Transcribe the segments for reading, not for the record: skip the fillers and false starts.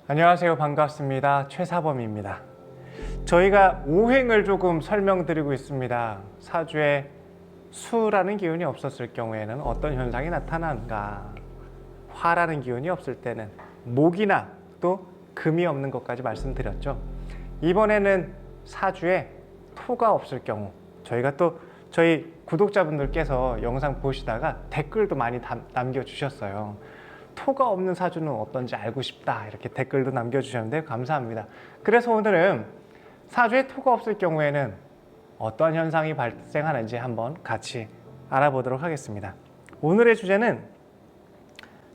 안녕하세요. 반갑습니다. 최사범입니다. 저희가 오행을 조금 설명드리고 있습니다. 사주에 수라는 기운이 없었을 경우에는 어떤 현상이 나타나는가, 화라는 기운이 없을 때는 목이나 또 금이 없는 것까지 말씀드렸죠. 이번에는 사주에 토가 없을 경우, 저희가 또 저희 구독자분들께서 영상 보시다가 댓글도 많이 남겨주셨어요. 토가 없는 사주는 어떤지 알고 싶다, 이렇게 댓글도 남겨주셨는데 감사합니다. 그래서 오늘은 사주에 토가 없을 경우에는 어떤 현상이 발생하는지 한번 같이 알아보도록 하겠습니다. 오늘의 주제는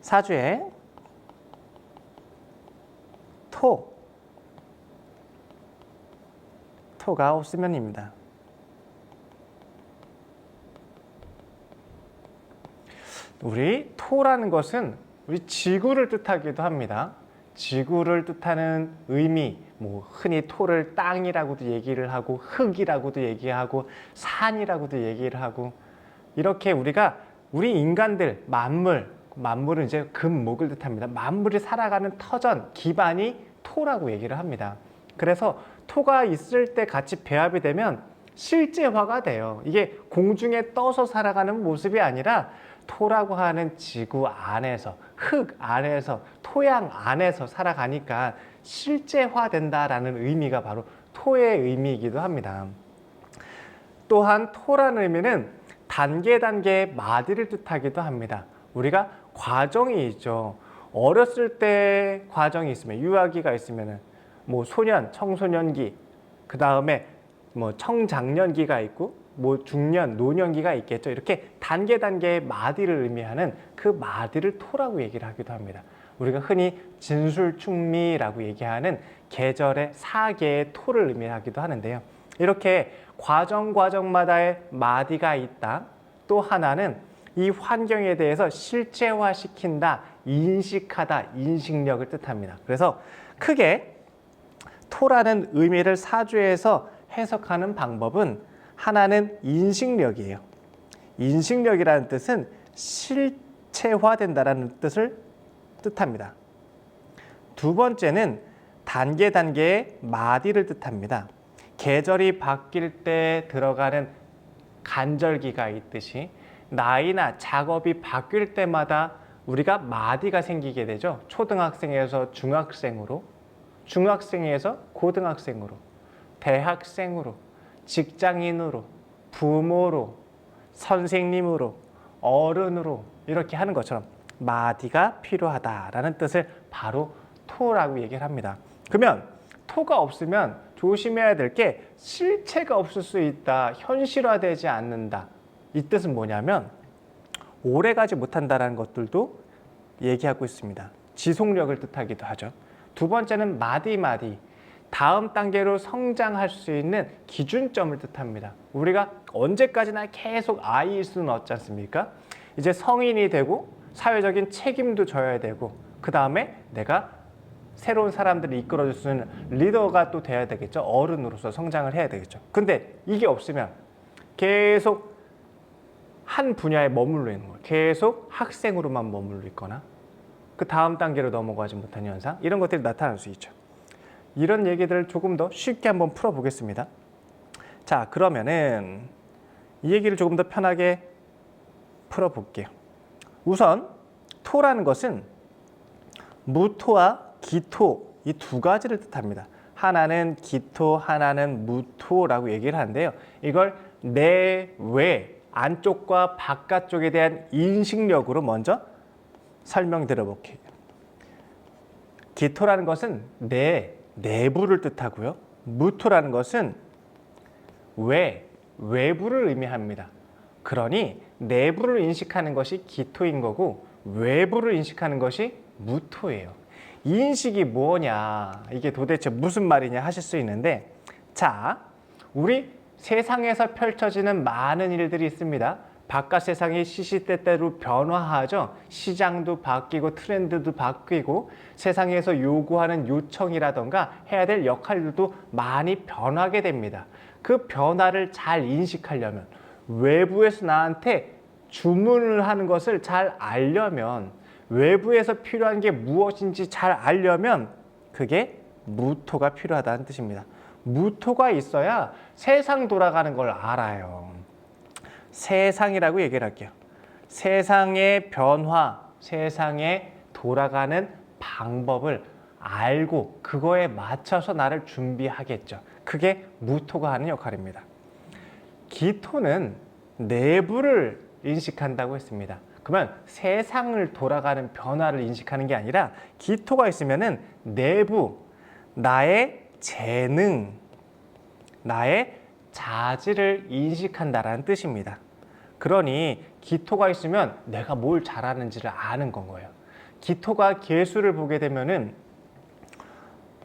사주에 토가 없으면입니다. 우리 토라는 것은 우리 지구를 뜻하기도 합니다. 지구를 뜻하는 의미, 흔히 토를 땅이라고도 얘기를 하고 흙이라고도 얘기하고 산이라고도 얘기를 하고, 이렇게 우리 인간들, 만물은 이제 금목을 뜻합니다. 만물이 살아가는 터전, 기반이 토라고 얘기를 합니다. 그래서 토가 있을 때 같이 배합이 되면 실제화가 돼요. 이게 공중에 떠서 살아가는 모습이 아니라 토라고 하는 지구 안에서, 흙 안에서, 토양 안에서 살아가니까 실제화된다라는 의미가 바로 토의 의미이기도 합니다. 또한 토라는 의미는 단계 마디를 뜻하기도 합니다. 우리가 과정이 있죠. 어렸을 때 과정이 있으면, 유아기가 있으면 소년, 청소년기, 그 다음에 청장년기가 있고 중년, 노년기가 있겠죠. 이렇게 단계의 마디를 의미하는 그 마디를 토라고 얘기를 하기도 합니다. 우리가 흔히 진술충미라고 얘기하는 계절의 4개의 토를 의미하기도 하는데요. 이렇게 과정마다의 마디가 있다. 또 하나는 이 환경에 대해서 실체화시킨다, 인식하다, 인식력을 뜻합니다. 그래서 크게 토라는 의미를 사주에서 해석하는 방법은, 하나는 인식력이에요. 인식력이라는 뜻은 실체화된다라는 뜻을 뜻합니다. 두 번째는 단계의 마디를 뜻합니다. 계절이 바뀔 때 들어가는 간절기가 있듯이 나이나 작업이 바뀔 때마다 우리가 마디가 생기게 되죠. 초등학생에서 중학생으로, 중학생에서 고등학생으로, 대학생으로, 직장인으로, 부모로, 선생님으로, 어른으로, 이렇게 하는 것처럼 마디가 필요하다라는 뜻을 바로 토라고 얘기를 합니다. 그러면 토가 없으면 조심해야 될 게 실체가 없을 수 있다, 현실화되지 않는다. 이 뜻은 뭐냐면 오래가지 못한다라는 것들도 얘기하고 있습니다. 지속력을 뜻하기도 하죠. 두 번째는 마디, 다음 단계로 성장할 수 있는 기준점을 뜻합니다. 우리가 언제까지나 계속 아이일 수는 없지 않습니까? 이제 성인이 되고 사회적인 책임도 져야 되고, 그 다음에 내가 새로운 사람들을 이끌어줄 수 있는 리더가 또 돼야 되겠죠. 어른으로서 성장을 해야 되겠죠. 근데 이게 없으면 계속 한 분야에 머물러 있는 거예요. 계속 학생으로만 머물러 있거나 그 다음 단계로 넘어가지 못하는 현상, 이런 것들이 나타날 수 있죠. 이런 얘기들을 조금 더 쉽게 한번 풀어보겠습니다. 자, 그러면은 이 얘기를 조금 더 편하게 풀어볼게요. 우선 토라는 것은 무토와 기토, 이 두 가지를 뜻합니다. 하나는 기토, 하나는 무토라고 얘기를 하는데요. 이걸 내외, 안쪽과 바깥쪽에 대한 인식력으로 먼저 설명드려볼게요. 기토라는 것은 내부를 뜻하고요. 무토라는 것은 외부를 의미합니다. 그러니 내부를 인식하는 것이 기토인 거고 외부를 인식하는 것이 무토예요. 이 인식이 뭐냐, 이게 도대체 무슨 말이냐 하실 수 있는데, 자, 우리 세상에서 펼쳐지는 많은 일들이 있습니다. 바깥 세상이 시시때때로 변화하죠. 시장도 바뀌고 트렌드도 바뀌고 세상에서 요구하는 요청이라던가 해야 될 역할들도 많이 변하게 됩니다. 그 변화를 잘 인식하려면, 외부에서 나한테 주문을 하는 것을 잘 알려면, 외부에서 필요한 게 무엇인지 잘 알려면 그게 무토가 필요하다는 뜻입니다. 무토가 있어야 세상 돌아가는 걸 알아요. 세상이라고 얘기를 할게요. 세상의 변화, 세상에 돌아가는 방법을 알고 그거에 맞춰서 나를 준비하겠죠. 그게 무토가 하는 역할입니다. 기토는 내부를 인식한다고 했습니다. 그러면 세상을 돌아가는 변화를 인식하는 게 아니라 기토가 있으면은 내부, 나의 재능, 나의 자질을 인식한다라는 뜻입니다. 그러니 기토가 있으면 내가 뭘 잘하는지를 아는 건 거예요. 기토가 계수를 보게 되면은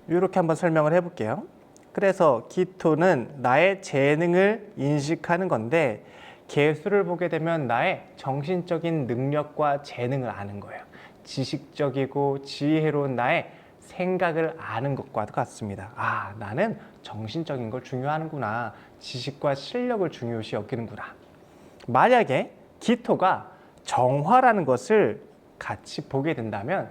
이렇게 한번 설명을 해볼게요. 그래서 기토는 나의 재능을 인식하는 건데 계수를 보게 되면 나의 정신적인 능력과 재능을 아는 거예요. 지식적이고 지혜로운 나의 생각을 아는 것과 같습니다. 아, 나는 정신적인 걸 중요하는구나. 지식과 실력을 중요시 여기는구나. 만약에 기토가 정화라는 것을 같이 보게 된다면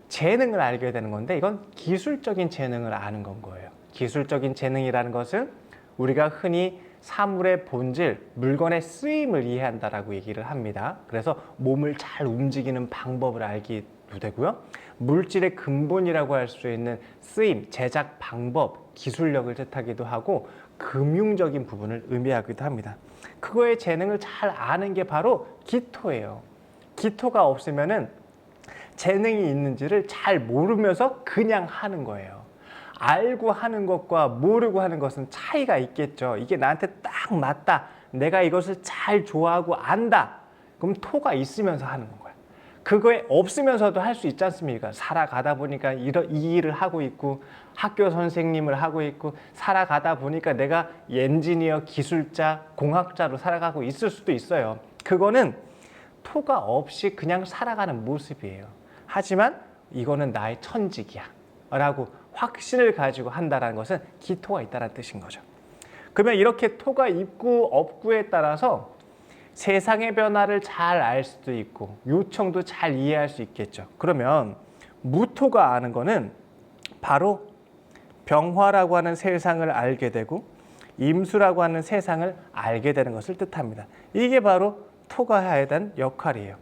재능을 알게 되는 건데 이건 기술적인 재능을 아는 건 거예요. 기술적인 재능이라는 것은 우리가 흔히 사물의 본질, 물건의 쓰임을 이해한다라고 얘기를 합니다. 그래서 몸을 잘 움직이는 방법을 알기도 되고요. 물질의 근본이라고 할 수 있는 쓰임, 제작 방법, 기술력을 뜻하기도 하고 금융적인 부분을 의미하기도 합니다. 그거의 재능을 잘 아는 게 바로 기토예요. 기토가 없으면은 재능이 있는지를 잘 모르면서 그냥 하는 거예요. 알고 하는 것과 모르고 하는 것은 차이가 있겠죠. 이게 나한테 딱 맞다. 내가 이것을 잘 좋아하고 안다. 그럼 토가 있으면서 하는 거예요. 그거에 없으면서도 할 수 있지 않습니까? 살아가다 보니까 이 일을 하고 있고 학교 선생님을 하고 있고 살아가다 보니까 내가 엔지니어, 기술자, 공학자로 살아가고 있을 수도 있어요. 그거는 토가 없이 그냥 살아가는 모습이에요. 하지만 이거는 나의 천직이야 라고 확신을 가지고 한다는 것은 기토가 있다는 뜻인 거죠. 그러면 이렇게 토가 있고 없고에 따라서 세상의 변화를 잘 알 수도 있고 요청도 잘 이해할 수 있겠죠. 그러면 무토가 아는 거는 바로 병화라고 하는 세상을 알게 되고 임수라고 하는 세상을 알게 되는 것을 뜻합니다. 이게 바로 토가 해야 되는 역할이에요.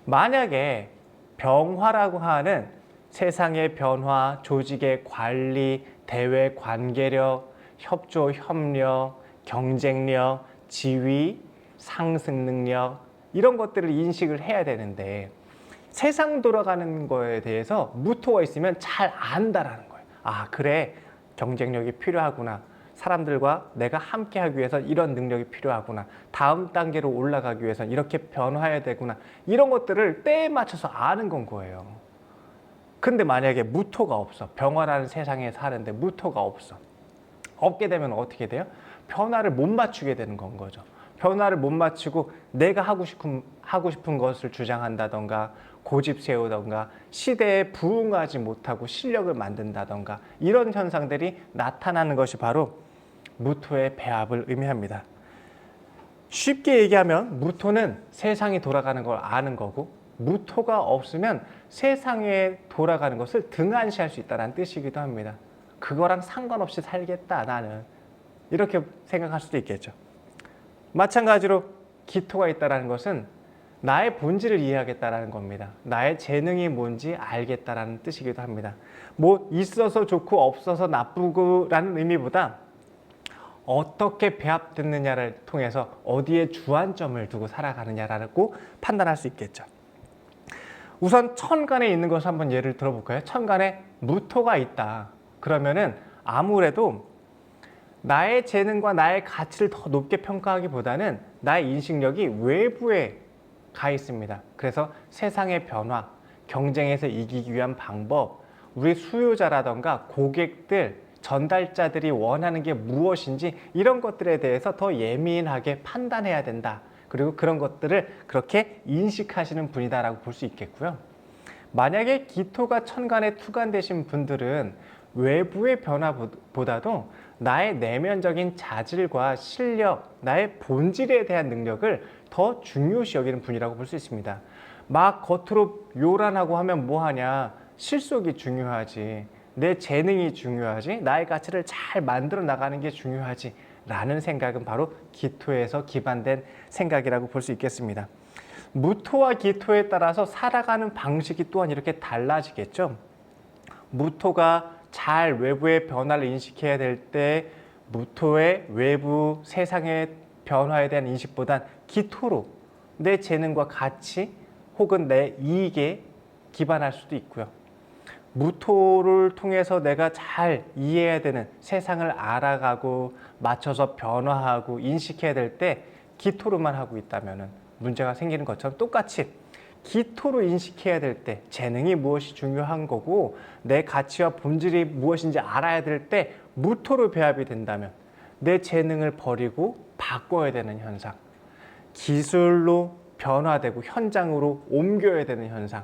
만약에 병화라고 하는 세상의 변화, 조직의 관리, 대외 관계력, 협조, 협력, 경쟁력, 지위, 상승 능력 이런 것들을 인식을 해야 되는데 세상 돌아가는 거에 대해서 무토가 있으면 잘 안다라는 거예요. 아, 그래. 경쟁력이 필요하구나. 사람들과 내가 함께 하기 위해서 이런 능력이 필요하구나. 다음 단계로 올라가기 위해서는 이렇게 변화해야 되구나. 이런 것들을 때에 맞춰서 아는 건 거예요. 근데 만약에 무토가 없어. 병화라는 세상에 사는데 무토가 없어. 없게 되면 어떻게 돼요? 변화를 못 맞추게 되는 건 거죠. 변화를 못 맞추고 내가 하고 싶은 것을 주장한다던가 고집 세우던가 시대에 부응하지 못하고 실력을 만든다던가 이런 현상들이 나타나는 것이 바로 무토의 배합을 의미합니다. 쉽게 얘기하면 무토는 세상이 돌아가는 걸 아는 거고 무토가 없으면 세상에 돌아가는 것을 등한시할 수 있다는 뜻이기도 합니다. 그거랑 상관없이 살겠다 나는 이렇게 생각할 수도 있겠죠. 마찬가지로 기토가 있다는 것은 나의 본질을 이해하겠다는 겁니다. 나의 재능이 뭔지 알겠다는 뜻이기도 합니다. 뭐 있어서 좋고 없어서 나쁘고라는 의미보다 어떻게 배합됐느냐를 통해서 어디에 주안점을 두고 살아가느냐라고 판단할 수 있겠죠. 우선 천간에 있는 것을 한번 예를 들어볼까요? 천간에 무토가 있다. 그러면은 아무래도 나의 재능과 나의 가치를 더 높게 평가하기보다는 나의 인식력이 외부에 가 있습니다. 그래서 세상의 변화, 경쟁에서 이기기 위한 방법, 우리 수요자라던가 고객들, 전달자들이 원하는 게 무엇인지 이런 것들에 대해서 더 예민하게 판단해야 된다. 그리고 그런 것들을 그렇게 인식하시는 분이다라고 볼 수 있겠고요. 만약에 기토가 천간에 투간되신 분들은 외부의 변화보다도 나의 내면적인 자질과 실력, 나의 본질에 대한 능력을 더 중요시 여기는 분이라고 볼 수 있습니다. 막 겉으로 요란하고 하면 뭐하냐, 실속이 중요하지, 내 재능이 중요하지, 나의 가치를 잘 만들어 나가는 게 중요하지 라는 생각은 바로 기토에서 기반된 생각이라고 볼 수 있겠습니다. 무토와 기토에 따라서 살아가는 방식이 또한 이렇게 달라지겠죠. 무토가 잘 외부의 변화를 인식해야 될 때 무토의 외부 세상의 변화에 대한 인식보단 기토로 내 재능과 가치 혹은 내 이익에 기반할 수도 있고요. 무토를 통해서 내가 잘 이해해야 되는, 세상을 알아가고 맞춰서 변화하고 인식해야 될 때 기토로만 하고 있다면 문제가 생기는 것처럼, 똑같이 기토로 인식해야 될 때 재능이 무엇이 중요한 거고 내 가치와 본질이 무엇인지 알아야 될 때 무토로 배합이 된다면 내 재능을 버리고 바꿔야 되는 현상, 기술로 변화되고 현장으로 옮겨야 되는 현상,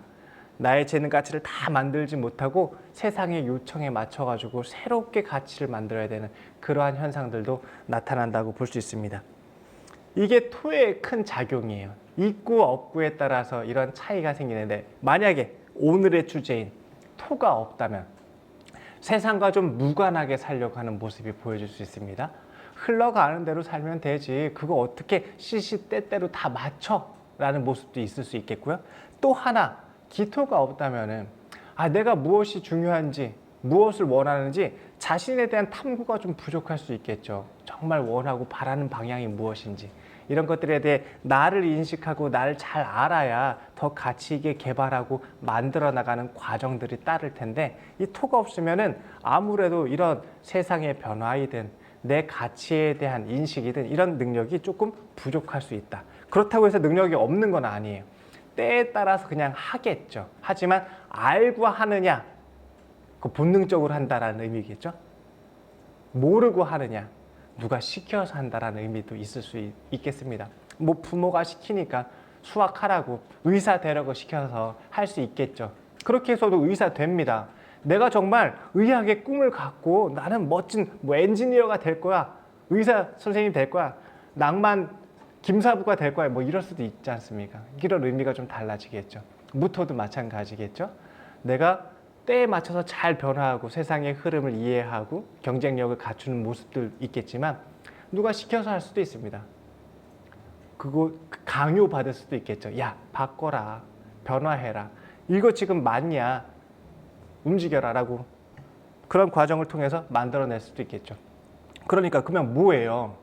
나의 재능 가치를 다 만들지 못하고 세상의 요청에 맞춰가지고 새롭게 가치를 만들어야 되는 그러한 현상들도 나타난다고 볼 수 있습니다. 이게 토의 큰 작용이에요. 있고 없고에 따라서 이런 차이가 생기는데, 만약에 오늘의 주제인 토가 없다면 세상과 좀 무관하게 살려고 하는 모습이 보여질 수 있습니다. 흘러가는 대로 살면 되지, 그거 어떻게 시시때때로 다 맞춰 라는 모습도 있을 수 있겠고요. 또 하나, 기토가 없다면은 내가 무엇이 중요한지, 무엇을 원하는지 자신에 대한 탐구가 좀 부족할 수 있겠죠. 정말 원하고 바라는 방향이 무엇인지, 이런 것들에 대해 나를 인식하고 나를 잘 알아야 더 가치 있게 개발하고 만들어 나가는 과정들이 따를 텐데, 이 토가 없으면은 아무래도 이런 세상의 변화이든 내 가치에 대한 인식이든 이런 능력이 조금 부족할 수 있다. 그렇다고 해서 능력이 없는 건 아니에요. 때에 따라서 그냥 하겠죠. 하지만 알고 하느냐, 그 본능적으로 한다라는 의미겠죠. 모르고 하느냐, 누가 시켜서 한다라는 의미도 있을 수 있겠습니다. 뭐 부모가 시키니까 수학하라고, 의사 되라고 시켜서 할 수 있겠죠. 그렇게 해서도 의사 됩니다. 내가 정말 의학의 꿈을 갖고 나는 멋진 엔지니어가 될 거야, 의사 선생님이 될 거야, 낭만 김사부가 될 거야, 이럴 수도 있지 않습니까? 이런 의미가 좀 달라지겠죠. 무토도 마찬가지겠죠. 내가 때에 맞춰서 잘 변화하고 세상의 흐름을 이해하고 경쟁력을 갖추는 모습들 있겠지만, 누가 시켜서 할 수도 있습니다. 그거 강요받을 수도 있겠죠. 야, 바꿔라, 변화해라, 이거 지금 맞냐, 움직여라 라고 그런 과정을 통해서 만들어낼 수도 있겠죠. 그러니까 그러면 뭐예요?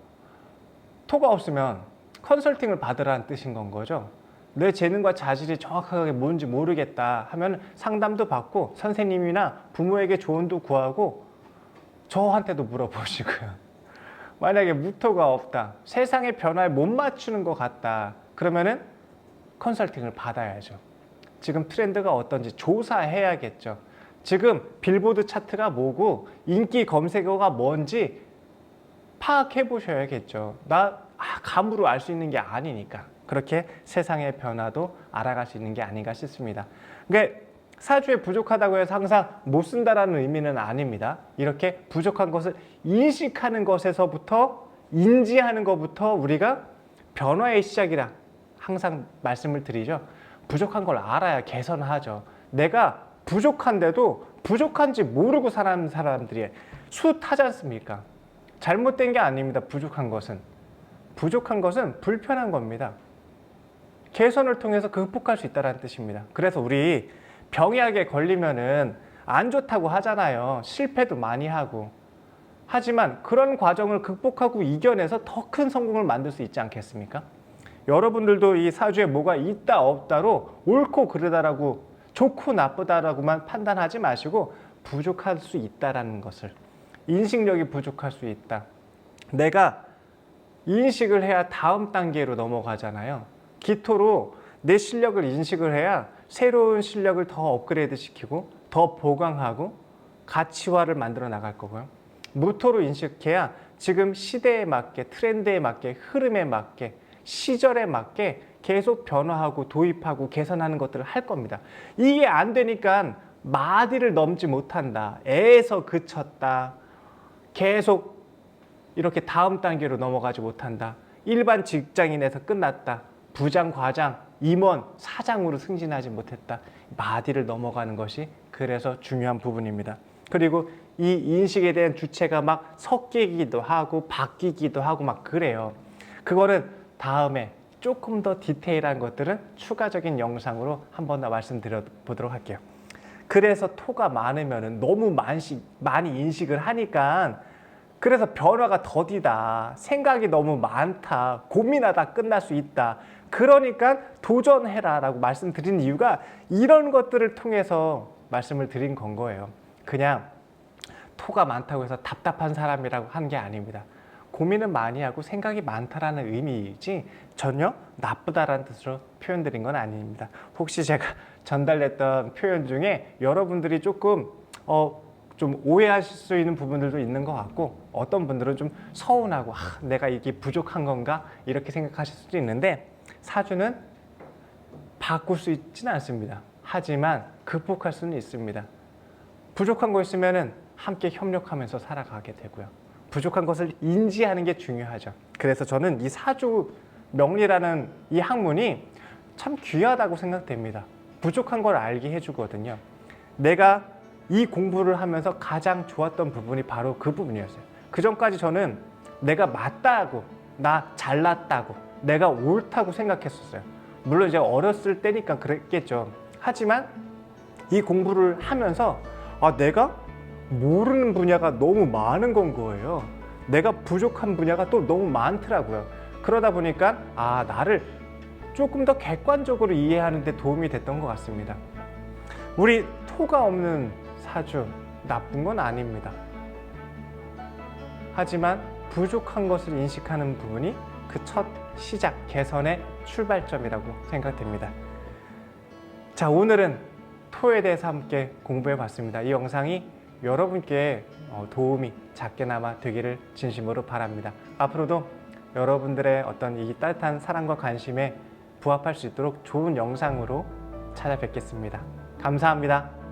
토가 없으면 컨설팅을 받으라는 뜻인 건 거죠. 내 재능과 자질이 정확하게 뭔지 모르겠다 하면 상담도 받고 선생님이나 부모에게 조언도 구하고 저한테도 물어보시고요. 만약에 무토가 없다, 세상의 변화에 못 맞추는 것 같다, 그러면은 컨설팅을 받아야죠. 지금 트렌드가 어떤지 조사해야겠죠. 지금 빌보드 차트가 뭐고 인기 검색어가 뭔지 파악해 보셔야겠죠. 나 감으로 알 수 있는 게 아니니까. 그렇게 세상의 변화도 알아갈 수 있는 게 아닌가 싶습니다. 그러니까 사주에 부족하다고 해서 항상 못 쓴다라는 의미는 아닙니다. 이렇게 부족한 것을 인식하는 것에서부터, 인지하는 것부터 우리가 변화의 시작이라 항상 말씀을 드리죠. 부족한 걸 알아야 개선하죠. 내가 부족한데도 부족한지 모르고 사는 사람들이 숱하지 않습니까? 잘못된 게 아닙니다. 부족한 것은 불편한 겁니다. 개선을 통해서 극복할 수 있다는 뜻입니다. 그래서 우리 병약에 걸리면은 안 좋다고 하잖아요. 실패도 많이 하고. 하지만 그런 과정을 극복하고 이겨내서 더 큰 성공을 만들 수 있지 않겠습니까? 여러분들도 이 사주에 뭐가 있다 없다로 옳고 그르다라고, 좋고 나쁘다라고만 판단하지 마시고 부족할 수 있다라는 것을, 인식력이 부족할 수 있다, 내가 인식을 해야 다음 단계로 넘어가잖아요. 기토로 내 실력을 인식을 해야 새로운 실력을 더 업그레이드 시키고 더 보강하고 가치화를 만들어 나갈 거고요. 무토로 인식해야 지금 시대에 맞게, 트렌드에 맞게, 흐름에 맞게, 시절에 맞게 계속 변화하고 도입하고 개선하는 것들을 할 겁니다. 이게 안 되니까 마디를 넘지 못한다, 애에서 그쳤다, 계속 이렇게 다음 단계로 넘어가지 못한다, 일반 직장인에서 끝났다, 부장, 과장, 임원, 사장으로 승진하지 못했다, 마디를 넘어가는 것이 그래서 중요한 부분입니다. 그리고 이 인식에 대한 주체가 막 섞이기도 하고 바뀌기도 하고 막 그래요. 그거는 다음에 조금 더 디테일한 것들은 추가적인 영상으로 한 번 더 말씀드려 보도록 할게요. 그래서 토가 많으면 너무 많이 인식을 하니까 그래서 변화가 더디다, 생각이 너무 많다, 고민하다 끝날 수 있다. 그러니까 도전해라 라고 말씀드린 이유가 이런 것들을 통해서 말씀을 드린 건 거예요. 그냥 토가 많다고 해서 답답한 사람이라고 한 게 아닙니다. 고민은 많이 하고 생각이 많다라는 의미이지 전혀 나쁘다라는 뜻으로 표현드린 건 아닙니다. 혹시 제가 전달했던 표현 중에 여러분들이 조금 좀 오해하실 수 있는 부분들도 있는 것 같고 어떤 분들은 좀 서운하고 내가 이게 부족한 건가 이렇게 생각하실 수도 있는데 사주는 바꿀 수 있지는 않습니다. 하지만 극복할 수는 있습니다. 부족한 거 있으면 함께 협력하면서 살아가게 되고요. 부족한 것을 인지하는 게 중요하죠. 그래서 저는 이 사주 명리라는 이 학문이 참 귀하다고 생각됩니다. 부족한 걸 알게 해주거든요. 내가 이 공부를 하면서 가장 좋았던 부분이 바로 그 부분이었어요. 그 전까지 저는 내가 맞다고, 나 잘났다고, 내가 옳다고 생각했었어요. 물론 이제 어렸을 때니까 그랬겠죠. 하지만 이 공부를 하면서 내가 모르는 분야가 너무 많은 건 거예요. 내가 부족한 분야가 또 너무 많더라고요. 그러다 보니까 나를 조금 더 객관적으로 이해하는 데 도움이 됐던 것 같습니다. 우리 토가 없는 사주 나쁜 건 아닙니다. 하지만 부족한 것을 인식하는 부분이 그 첫 시작, 개선의 출발점이라고 생각됩니다. 자, 오늘은 토에 대해서 함께 공부해 봤습니다. 이 영상이 여러분께 도움이 작게나마 되기를 진심으로 바랍니다. 앞으로도 여러분들의 어떤 이 따뜻한 사랑과 관심에 부합할 수 있도록 좋은 영상으로 찾아뵙겠습니다. 감사합니다.